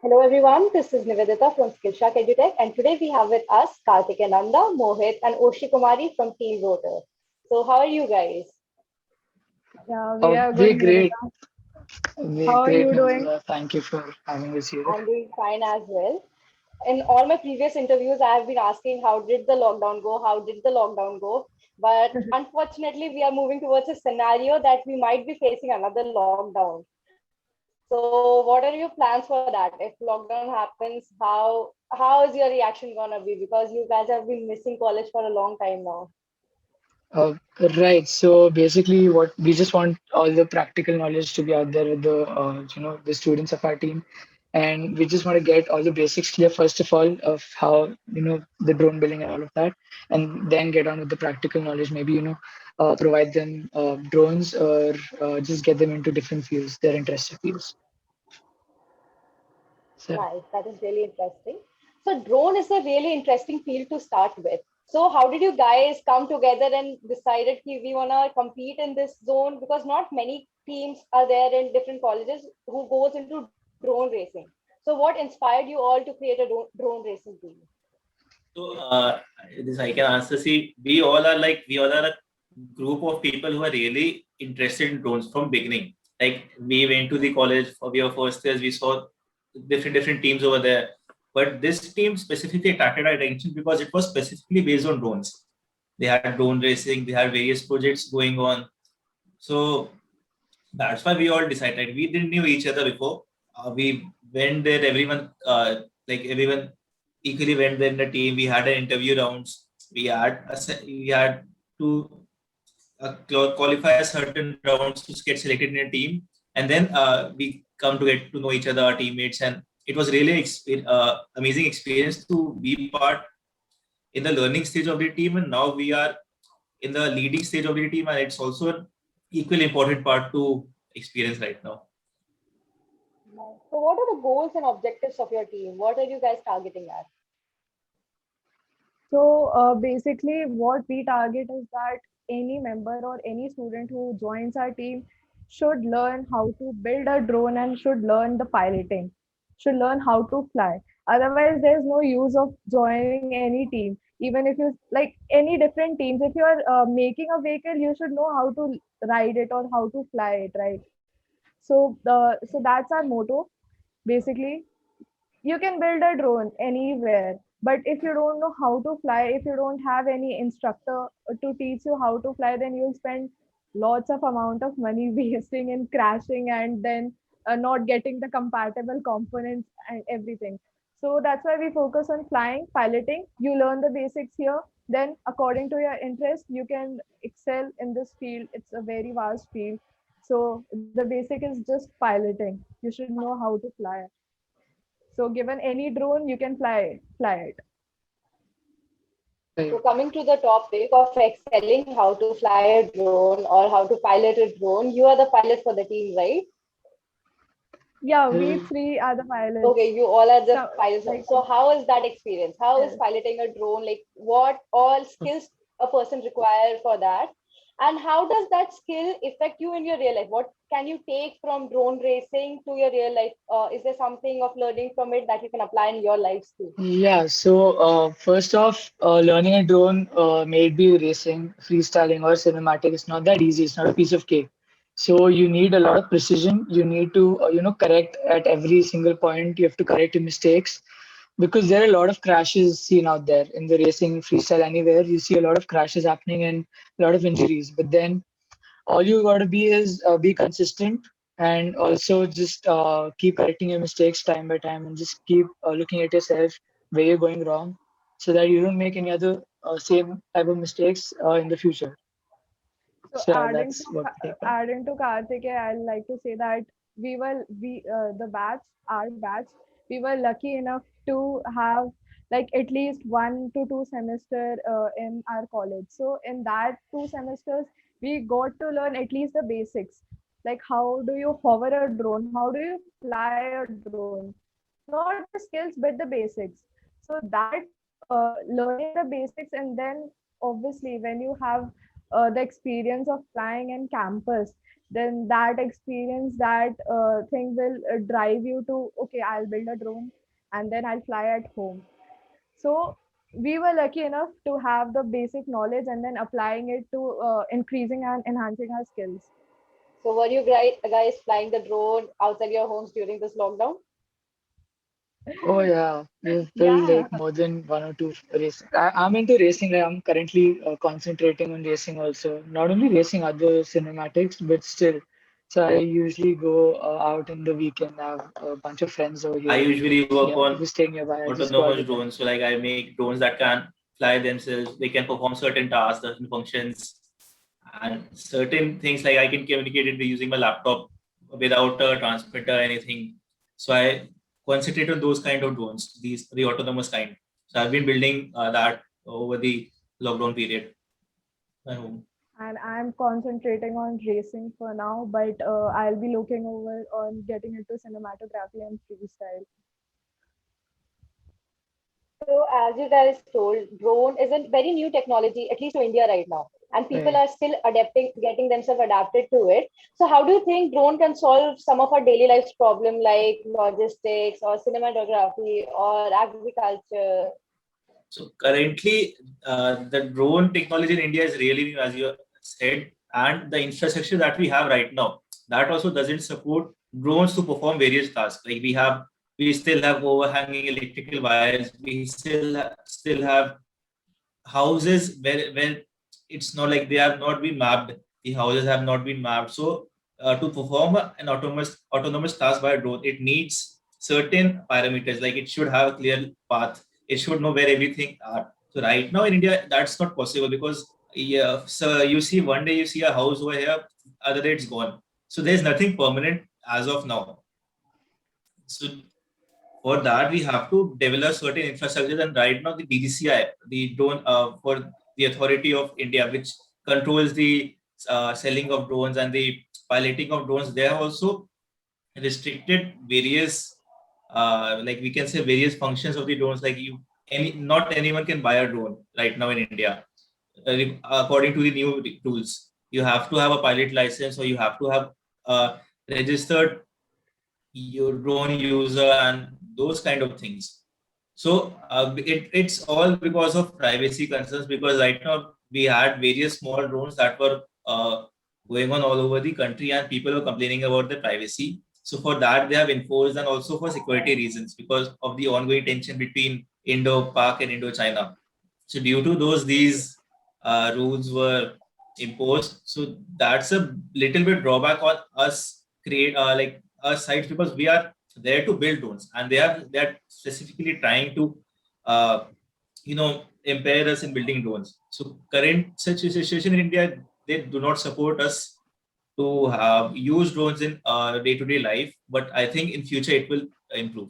Hello everyone, this is Nivedita from Skillshark EduTech, and today we have with us Karthik Nanda, Mohit and Oshi Kumari from Team Rotor. So how are you guys? Yeah, we are good, We're great. Nivedita. We're How are great, you doing? Nandita. Thank you for having us here. I'm doing fine as well. In all my previous interviews, I have been asking how did the lockdown go? How did the lockdown go? But unfortunately, we are moving towards a scenario that we might be facing another lockdown. So what are your plans for that? If lockdown happens, how is your reaction gonna be? Because you guys have been missing college for a long time now. Uh, right. So basically, what we just want all the practical knowledge to be out there with the students of our team, and we just want to get all the basics clear first of all of how the drone building and all of that, and then get on with the practical knowledge. Maybe provide them drones or just get them into different fields, their interested fields. So. Nice. That is really interesting. So drone is a really interesting field to start with. So how did you guys come together and decided that we wanna compete in this zone? Because not many teams are there in different colleges who goes into drone racing. So what inspired you all to create a drone racing team? So, this I can answer. See, we all are a group of people who are really interested in drones from beginning. Like we went to the college for our first years, we saw different teams over there. But this team specifically attracted our attention because it was specifically based on drones. They had drone racing, they had various projects going on. So that's why we all decided. We didn't know each other before. We went there. Everyone equally went there in the team. We had an interview rounds. We had to qualify a certain rounds to get selected in a team, and then we come to get to know each other, our teammates, and it was really amazing experience to be part in the learning stage of the team, and now we are in the leading stage of the team, and it's also an equally important part to experience right now. Nice. So what are the goals and objectives of your team? What are you guys targeting at? So basically, what we target is that any member or any student who joins our team should learn how to build a drone and should learn the piloting, should learn how to fly. Otherwise, there's no use of joining any team. Even if you like any different teams, if you are making a vehicle, you should know how to ride it or how to fly it, right? So that's our motto basically. You can build a drone anywhere, but if you don't know how to fly, if you don't have any instructor to teach you how to fly, then you'll spend lots of amount of money wasting in crashing and then not getting the compatible components and everything. So that's why we focus on flying, piloting. You learn the basics here, then according to your interest you can excel in this field. It's a very vast field. So the basic is just piloting. You should know how to fly. So given any drone, you can fly it. So Right. coming to the topic of excelling how to fly a drone or how to pilot a drone, you are the pilot for the team, right? Yeah, we Uh, three are the pilots. Okay, you all are the So pilots. like So how is that experience? How is yes. piloting a drone? Like what all skills a person require for that? And how does that skill affect you in your real life? What can you take from drone racing to your real life? Is there something of learning from it that you can apply in your lives too? Yeah, so first off, learning a drone, may it be racing, freestyling, or cinematic, it's not that easy. It's not a piece of cake. So you need a lot of precision. You need to, correct at every single point. You have to correct your mistakes because there are a lot of crashes seen out there in the racing, freestyle, anywhere. You see a lot of crashes happening and a lot of injuries. But then all you got to be is be consistent and also just keep correcting your mistakes time by time and just keep looking at yourself where you're going wrong so that you don't make any other same type of mistakes in the future. So So yeah, that's what we take on. adding to Karthik, I'd like to say that we the batch, our batch, we were lucky enough to have like at least 1 to 2 semester in our college. So in that 2 semesters, we got to learn at least the basics, like how do you hover a drone, how do you fly a drone, not just the skills but the basics. So that learning the basics, and then obviously when you have the experience of flying in campus, then that experience, that thing will drive you to, okay, I'll build a drone and then I'll fly at home. So we were lucky enough to have the basic knowledge and then applying it to increasing and enhancing our skills. So were you guys flying the drone outside your homes during this lockdown? Oh yeah, we've built Yeah. like more than one or two races. I'm into racing. Like, I'm currently concentrating on racing also. Not only racing, other cinematics, but still. So I usually go out in the weekend. I have a bunch of friends over I here. usually work Yeah, on who stay nearby. I just go out autonomous with them. drones. So like I make drones that can fly themselves. They can perform certain tasks, certain functions, and certain things like I can communicate it using my laptop without a transmitter or anything. So I concentrate on those kind of drones, the autonomous kind. So I've been building that over the lockdown period. I hope. And I'm concentrating on racing for now, but I'll be looking over on getting into cinematography and freestyle. So as you guys told, drone is a very new technology, at least to India right now. And people Right. are still adapting, getting themselves adapted to it. So how do you think drone can solve some of our daily life's problem like logistics or cinematography or agriculture? So currently, the drone technology in India is really new, as you said, and the infrastructure that we have right now, that also doesn't support drones to perform various tasks. Like we still have overhanging electrical wires. We still have houses where it's not like they have not been mapped. The houses have not been mapped. So to perform an autonomous task by a drone, it needs certain parameters. Like it should have a clear path. It should know where everything are. So right now in India, that's not possible because yeah. So you see one day you see a house over here, other day it's gone. So there's nothing permanent as of now. So for that, we have to develop certain infrastructure. And right now, the DGCI, the drone for the Authority of India, which controls the selling of drones and the piloting of drones, they have also restricted various, like we can say, various functions of the drones. Like not anyone can buy a drone right now in India, according to the new rules. You have to have a pilot license, or you have to have registered your drone user and those kind of things. So it's all because of privacy concerns, because right now we had various small drones that were going on all over the country and people were complaining about the privacy. So for that they have enforced, and also for security reasons because of the ongoing tension between Indo-Pak and Indo-China. So due to these rules were imposed. So that's a little bit drawback on us create like us sites, because we are there to build drones and they're specifically trying to uh, impair us in building drones. So current such situation in India, they do not support us to use drones in day-to-day life, but I think in future it will improve.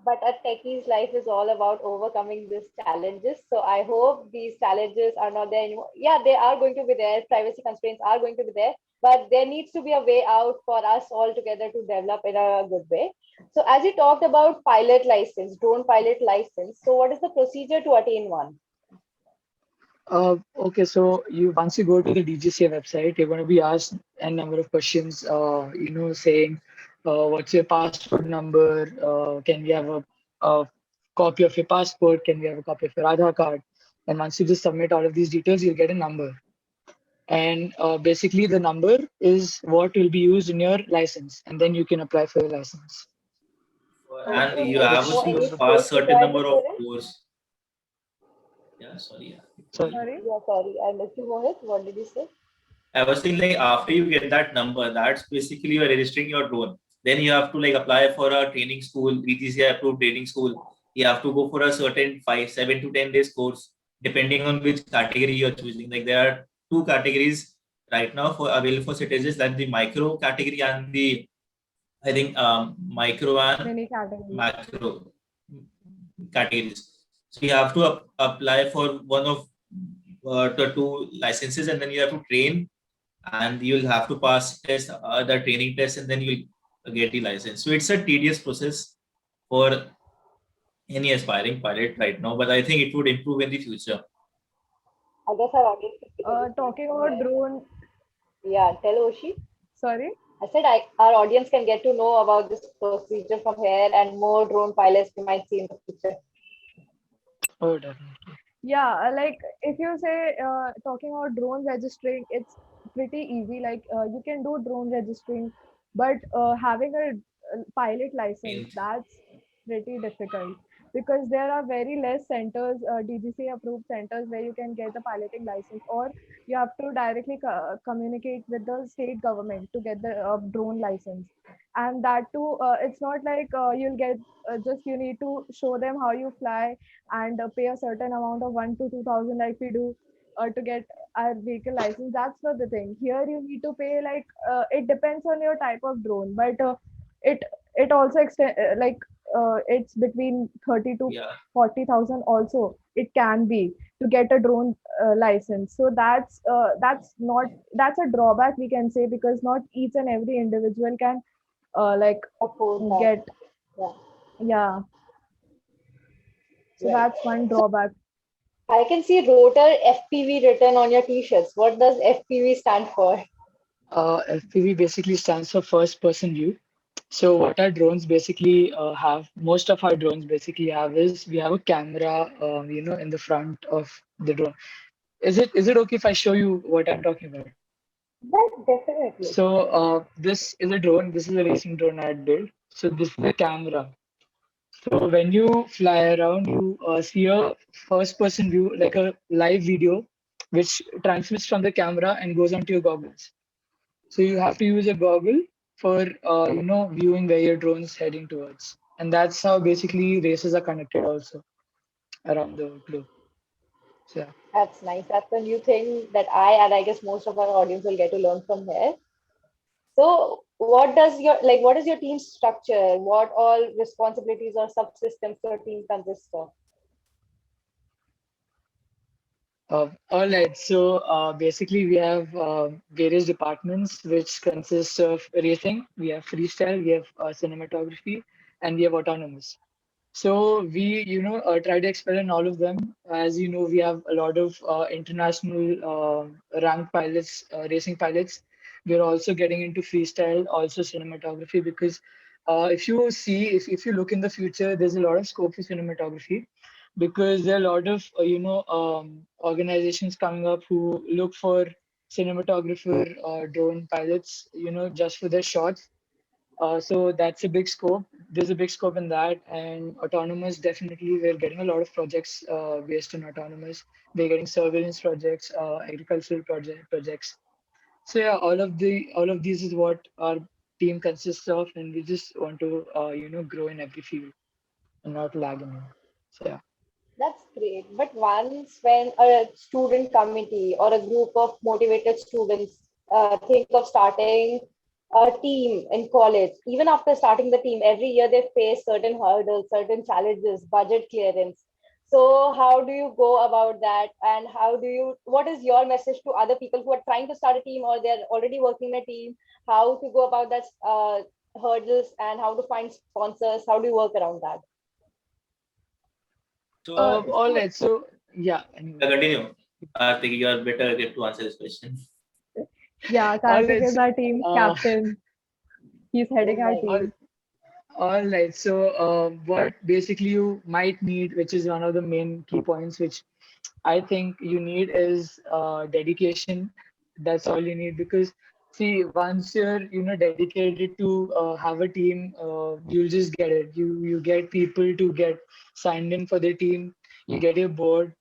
But a techie's life is all about overcoming these challenges. So I hope these challenges are not there anymore. Yeah, they are going to be there. Privacy constraints are going to be there, but there needs to be a way out for us all together to develop in a good way. So as you talked about pilot license, drone pilot license. So what is the procedure to attain one? Okay, so once you go to the DGCA website, you're going to be asked a number of questions. Saying, what's your passport number? Can we have a copy of your passport? Can we have a copy of your Aadhaar card? And once you just submit all of these details, you'll get a number. And basically, the number is what will be used in your license, and then you can apply for your license. And So you is have Which no to any is pass course certain required number of before it? course. Yeah, sorry. Yeah. sorry. Sorry? Yeah, sorry, I missed you, Mohit. What did you say? I was saying like after you get that number, that's basically you're registering your drone. Then you have to like apply for a training school, DGCI approved training school. You have to go for a certain 7 to 10 days course, depending on which category you're choosing. Like there are two categories right now for available for citizens, like the micro category and the I think micro and Many categories. macro categories. So you have to apply for one of the two licenses, and then you have to train, and you'll have to pass the training test, and then you'll get the license. So it's a tedious process for any aspiring pilot right now, but I think it would improve in the future. I guess I've understood the difference Talking about there. drone, Yeah, tell Oshi. Sorry. I said our audience can get to know about this procedure from here and more drone pilots we might see in the future. Oh, definitely. Yeah, like if you say talking about drone registering, it's pretty easy. Like you can do drone registering, but having a pilot license, Means that's pretty difficult because there are very less centers, DGC approved centers where you can get the piloting license, or you have to directly communicate with the state government to get the drone license. And that too, it's not like you'll get just you need to show them how you fly and pay a certain amount of 1 to 2,000 like we do to get our vehicle license. That's not the thing. Here you need to pay like it depends on your type of drone, but it it also extend it's between 30 to yeah. 40,000 also. It can be to get a drone license. So that's not that's a drawback we can say because not each and every individual can like Oppose that. get Yeah, yeah. So right. that's one So drawback. I can see rotor FPV written on your t-shirts. What does FPV stand for? FPV basically stands for first person view. So what our drones basically have, most of our drones basically have is we have a camera, in the front of the drone. Is it okay if I show you what I'm talking about? That definitely. So this is a drone. This is a racing drone I had built. So this is the camera. So when you fly around, you see a first-person view, like a live video, which transmits from the camera and goes onto your goggles. So you have to use a goggle for viewing where your drone is heading towards, and that's how basically races are connected also around the globe. So yeah. That's nice. That's a new thing that I and I guess most of our audience will get to learn from here. So what is your team structure? What all responsibilities or subsystems your team consists of? All right. So basically, we have various departments which consist of racing. We have freestyle, we have cinematography, and we have autonomous. So we, try to excel in all of them. As you know, we have a lot of international ranked pilots, racing pilots. We're also getting into freestyle, also cinematography, because if you look in the future, there's a lot of scope for cinematography because there are a lot of, organizations coming up who look for cinematographer, drone pilots, just for their shots. So that's a big scope. There's a big scope in that, and autonomous definitely we're getting a lot of projects based on autonomous. We're getting surveillance projects, agricultural projects. So yeah, all of these is what our team consists of, and we just want to grow in every field and not lag in. So yeah. That's great. But once when a student committee or a group of motivated students think of starting a team in college, even after starting the team, every year they face certain hurdles, certain challenges, budget clearance. So how do you go about that? And what is your message to other people who are trying to start a team or they're already working in a team? How to go about that hurdles and how to find sponsors? How do you work around that? So All So right. So yeah. Anyway. continue. I think you are better equipped to answer this question. yeah, All Karthik right. is So, our team uh, captain. He's Oh, heading our nice. all team. All right. So, what basically you might need, which is one of the main key points, which I think you need is dedication. That's all you need because see, once you're dedicated to have a team, you'll just get it. You get people to get signed in for the team. You get your board,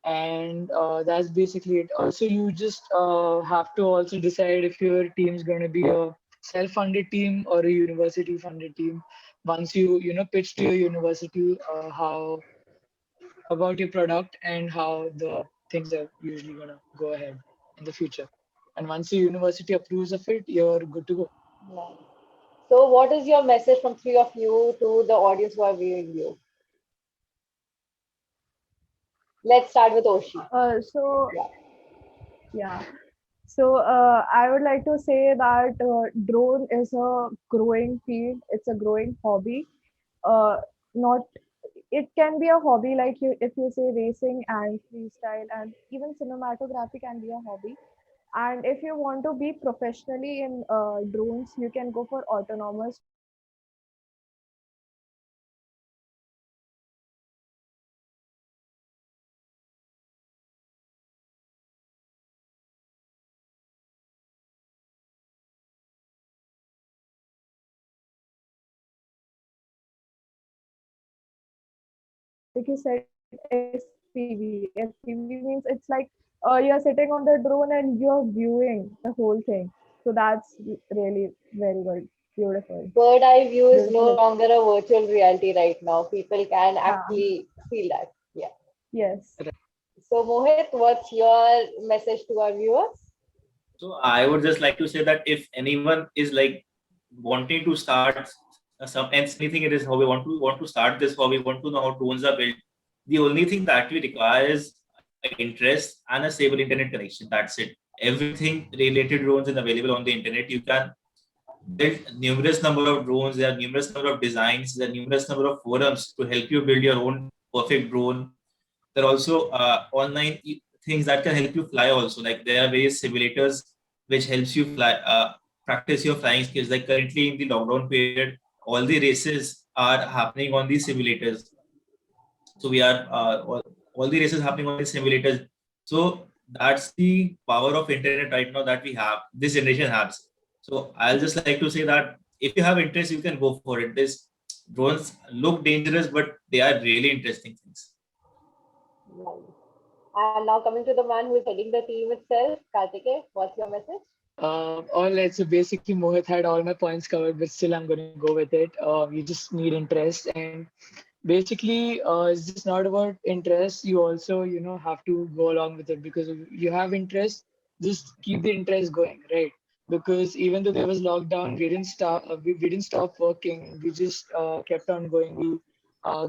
and that's basically it. Also, you just have to also decide if your team is going to be a self-funded team or a university-funded team. Once you pitch to your university how about your product and how the things are usually going to go ahead in the future. And once the university approves of it, you're good to go. Nice. So, what is your message from three of you to the audience who are viewing you? Let's start with Oshi. So Yeah, yeah, so I would like to say that drone is a growing field. It's a growing hobby. Not it can be a hobby like you if you say racing and freestyle and even cinematography can be a hobby. And if you want to be professionally in drones, you can go for autonomous. Like you said, FPV. FPV means it's like you're sitting on the drone and you're viewing the whole thing. So that's really very good. Beautiful. Bird eye view is no Beautiful. longer a virtual reality right now. People can Yeah. actually feel that. Yeah. Yes. So Mohit, what's your message to our viewers? So I would just like to say that if anyone is like wanting to start anything it is hobby, want to start this hobby, want to know how drones are built, the only thing that we require is interest and a stable internet connection. That's it. Everything related drones is available on the internet. You can build numerous number of drones. There are numerous number of designs. There are numerous number of forums to help you build your own perfect drone. There are also online things that can help you fly also. Like there are various simulators which helps you fly, practice your flying skills. Like currently in the lockdown period, all the races are happening on these simulators. So we are all the races happening on these simulators. So that's the power of internet right now that we have. This generation has. So I'll just like to say that if you have interest, you can go for it. This drones look dangerous, but they are really interesting things. Nice. And now coming to the man who is heading the team itself, Kartike, what's your message? All right, so basically Mohit had all my points covered, but still I'm going to go with it. You just need interest, and basically it's just not about interest. You also, have to go along with it because if you have interest, just keep the interest going, right? Because even though there was lockdown, we didn't stop working. We just kept on going. We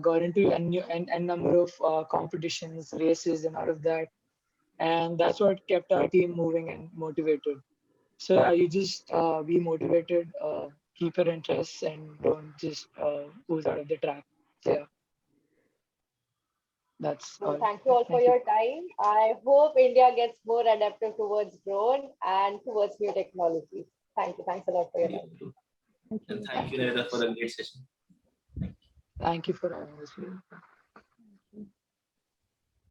got into n number of competitions, races, and all of that, and that's what kept our team moving and motivated. So you just be motivated, keep your interests, and don't just ooze out of the track. So yeah, that's So all. thank you all for Thank you. your time. I hope India gets more adaptive towards drone and towards new technologies. Thank you. Thanks a lot for your time. Thank And you. thank you, Narendra, for the great session. Thank you for having us here.